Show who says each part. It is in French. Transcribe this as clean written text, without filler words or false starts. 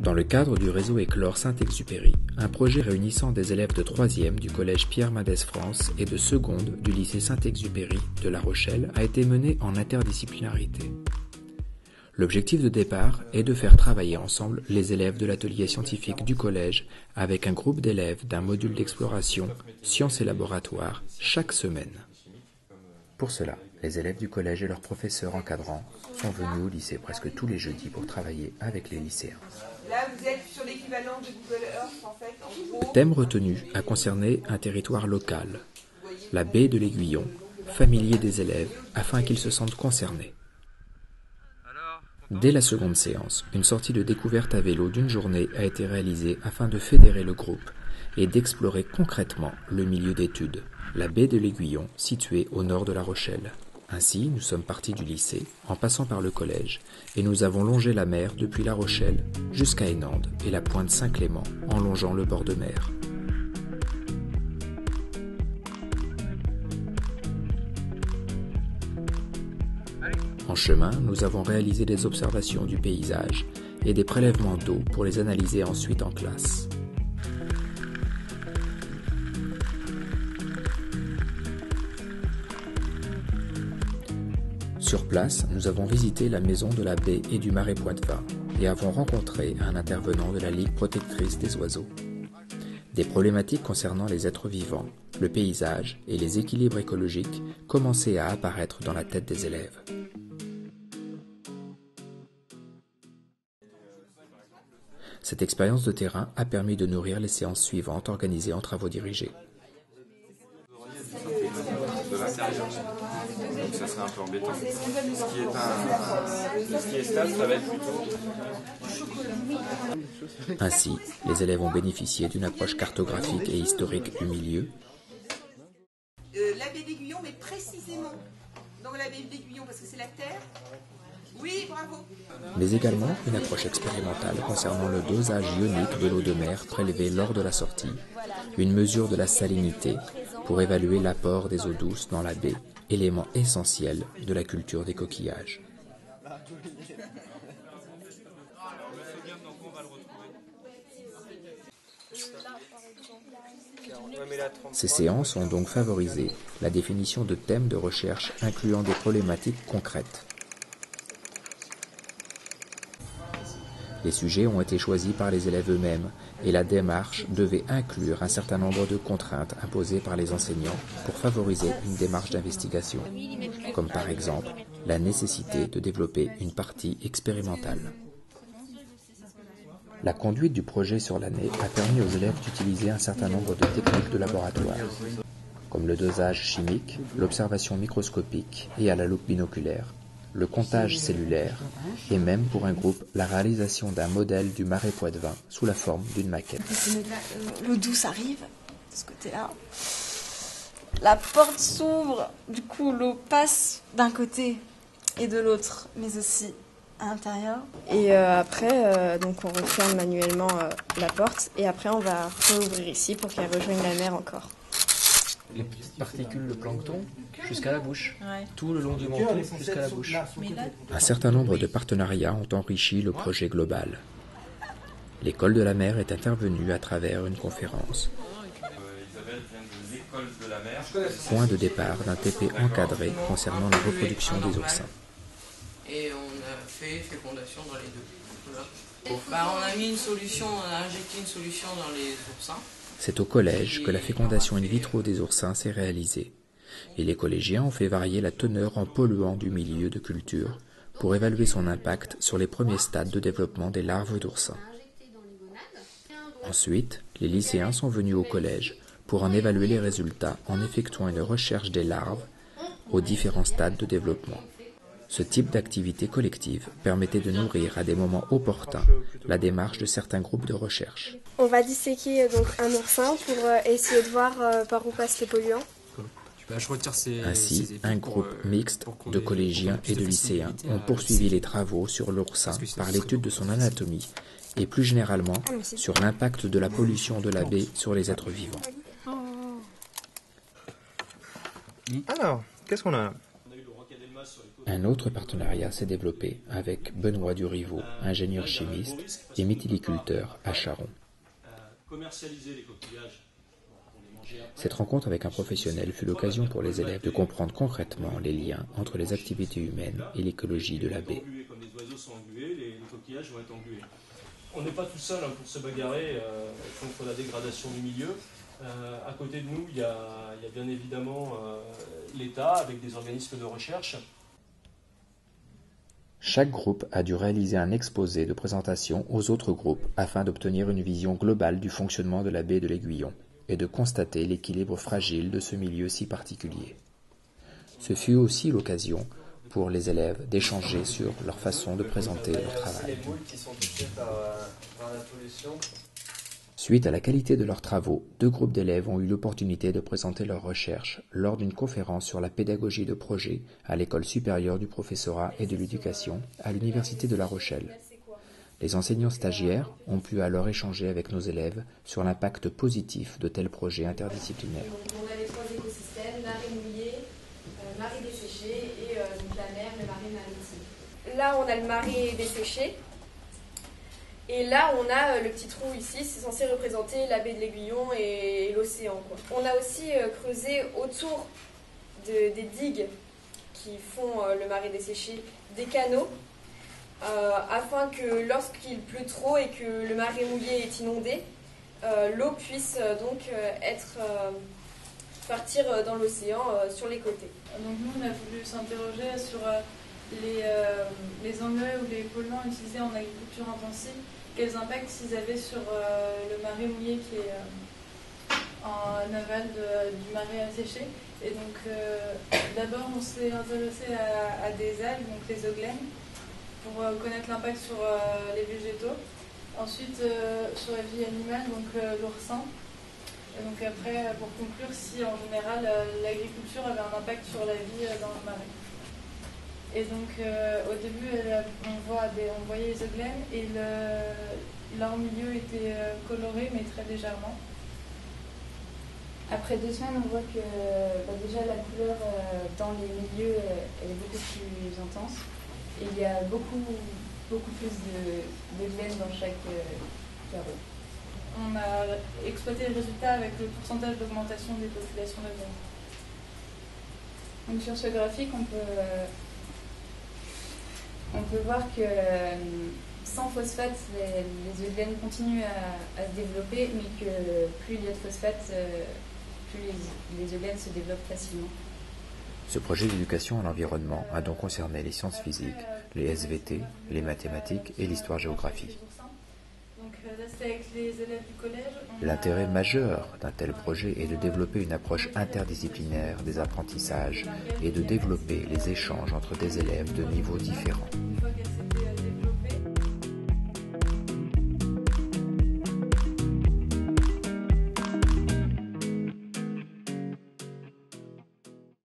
Speaker 1: Dans le cadre du réseau Éclore Saint-Exupéry, un projet réunissant des élèves de 3e du collège Pierre Mendès France et de 2e du lycée Saint-Exupéry de La Rochelle a été mené en interdisciplinarité. L'objectif de départ est de faire travailler ensemble les élèves de l'atelier scientifique du collège avec un groupe d'élèves d'un module d'exploration Sciences et Laboratoires chaque semaine. Pour cela, les élèves du collège et leurs professeurs encadrants sont venus au lycée presque tous les jeudis pour travailler avec les lycéens.
Speaker 2: Là, vous êtes sur l'équivalent de Google Earth, en fait.
Speaker 1: Le thème retenu a concerné un territoire local, la baie de l'Aiguillon, familier des élèves, afin qu'ils se sentent concernés. Dès la seconde séance, une sortie de découverte à vélo d'une journée a été réalisée afin de fédérer le groupe et d'explorer concrètement le milieu d'études, la baie de l'Aiguillon, située au nord de La Rochelle. Ainsi, nous sommes partis du lycée, en passant par le collège, et nous avons longé la mer depuis La Rochelle jusqu'à Henande et la pointe Saint-Clément, en longeant le bord de mer. En chemin, nous avons réalisé des observations du paysage et des prélèvements d'eau pour les analyser ensuite en classe. Sur place, nous avons visité la maison de la baie et du marais Poitevin et avons rencontré un intervenant de la Ligue protectrice des oiseaux. Des problématiques concernant les êtres vivants, le paysage et les équilibres écologiques commençaient à apparaître dans la tête des élèves. Cette expérience de terrain a permis de nourrir les séances suivantes organisées en travaux dirigés.
Speaker 3: Donc ça serait un peu embêtant. Ce qui est stable, ça va être plutôt...
Speaker 1: Ainsi, les élèves ont bénéficié d'une approche cartographique et historique du milieu.
Speaker 2: La baie d'Aiguillon, mais précisément dans la baie d'Aiguillon, parce que c'est la terre. Oui, bravo.
Speaker 1: Mais également une approche expérimentale concernant le dosage ionique de l'eau de mer prélevée lors de la sortie, une mesure de la salinité pour évaluer l'apport des eaux douces dans la baie, élément essentiel de la culture des coquillages. Ces séances ont donc favorisé la définition de thèmes de recherche incluant des problématiques concrètes. Les sujets ont été choisis par les élèves eux-mêmes et la démarche devait inclure un certain nombre de contraintes imposées par les enseignants pour favoriser une démarche d'investigation, comme par exemple la nécessité de développer une partie expérimentale. La conduite du projet sur l'année a permis aux élèves d'utiliser un certain nombre de techniques de laboratoire, comme le dosage chimique, l'observation microscopique et à la loupe binoculaire, le comptage cellulaire et même pour un groupe la réalisation d'un modèle du marais Poitevin sous la forme d'une maquette.
Speaker 4: L'eau douce arrive de ce côté-là. La porte s'ouvre, du coup l'eau passe d'un côté et de l'autre, mais aussi à l'intérieur. Et après, donc on referme manuellement la porte et après on va rouvrir ici pour qu'elle rejoigne la mer encore.
Speaker 5: Les petites particules de plancton jusqu'à la bouche,
Speaker 4: ouais.
Speaker 5: Tout le long du manteau jusqu'à la bouche.
Speaker 1: Un certain nombre de partenariats ont enrichi le projet global. L'école de la mer est intervenue à travers une conférence. Point de départ d'un TP encadré concernant la reproduction des oursins.
Speaker 6: Et on a fait fécondation dans les deux. Voilà. On a mis une solution, on a injecté une solution dans les oursins.
Speaker 1: C'est au collège que la fécondation in vitro des oursins s'est réalisée. Et les collégiens ont fait varier la teneur en polluants du milieu de culture pour évaluer son impact sur les premiers stades de développement des larves d'oursins. Ensuite, les lycéens sont venus au collège pour en évaluer les résultats en effectuant une recherche des larves aux différents stades de développement. Ce type d'activité collective permettait de nourrir à des moments opportuns la démarche de certains groupes de recherche.
Speaker 7: On va disséquer donc un oursin pour essayer de voir par où passent les polluants.
Speaker 1: Ainsi, un groupe mixte de collégiens et de lycéens ont poursuivi les travaux sur l'oursin par l'étude de son anatomie et plus généralement sur l'impact de la pollution de la baie sur les êtres vivants.
Speaker 3: Alors, qu'est-ce qu'on a ?
Speaker 1: Un autre partenariat s'est développé avec Benoît Duriveau, ingénieur chimiste et méthyliculteur à Charon. Cette rencontre avec un professionnel fut l'occasion pour les élèves de comprendre concrètement les liens entre les activités humaines et l'écologie de la baie.
Speaker 8: Comme les oiseaux sont englués, les coquillages vont être englués. On n'est pas tout seul pour se bagarrer contre la dégradation du milieu. À côté de nous, il y a bien évidemment l'État avec des organismes de recherche.
Speaker 1: Chaque groupe a dû réaliser un exposé de présentation aux autres groupes afin d'obtenir une vision globale du fonctionnement de la baie de l'Aiguillon et de constater l'équilibre fragile de ce milieu si particulier. Ce fut aussi l'occasion pour les élèves d'échanger sur leur façon de présenter leur travail. Suite à la qualité de leurs travaux, 2 groupes d'élèves ont eu l'opportunité de présenter leurs recherches lors d'une conférence sur la pédagogie de projet à l'École supérieure du professorat et de l'éducation à l'Université de La Rochelle. Les enseignants stagiaires ont pu alors échanger avec nos élèves sur l'impact positif de tels projets interdisciplinaires.
Speaker 9: On a les 3 écosystèmes, marée mouillée, marée desséchée et donc la mer, le marais maritime.
Speaker 7: Là, on a le marais desséché. Et là, on a le petit trou ici, c'est censé représenter la baie de l'Aiguillon et l'océan. On a aussi creusé autour des digues qui font le marais desséché des canaux, afin que lorsqu'il pleut trop et que le marais mouillé est inondé, l'eau puisse donc partir dans l'océan sur les côtés.
Speaker 10: Donc nous, on a voulu s'interroger sur les engrais ou les polluants utilisés en agriculture intensive, quels impacts ils avaient sur le marais mouillé qui est en aval du marais asséché. Et donc d'abord on s'est intéressé à des algues, donc les eugènes, pour connaître l'impact sur les végétaux. Ensuite sur la vie animale, donc l'oursin. Et donc après, pour conclure, si en général l'agriculture avait un impact sur la vie dans le marais. Et donc au début, on voyait les eugènes et leur milieu était coloré mais très légèrement.
Speaker 9: Après 2 semaines, on voit que déjà la couleur dans les milieux elle est beaucoup plus intense. Et il y a beaucoup plus de graines dans chaque carreau.
Speaker 10: On a exploité les résultats avec le pourcentage d'augmentation des populations de graines.
Speaker 9: Donc sur ce graphique, on peut voir que sans phosphate, les eugènes continuent à se développer, mais que plus il y a de phosphate, plus les eugènes se développent facilement.
Speaker 1: Ce projet d'éducation à l'environnement a donc concerné les sciences physiques, les SVT, les mathématiques et l'histoire-géographie. L'intérêt majeur d'un tel projet est de développer une approche interdisciplinaire des apprentissages et de développer les échanges entre des élèves de niveaux différents.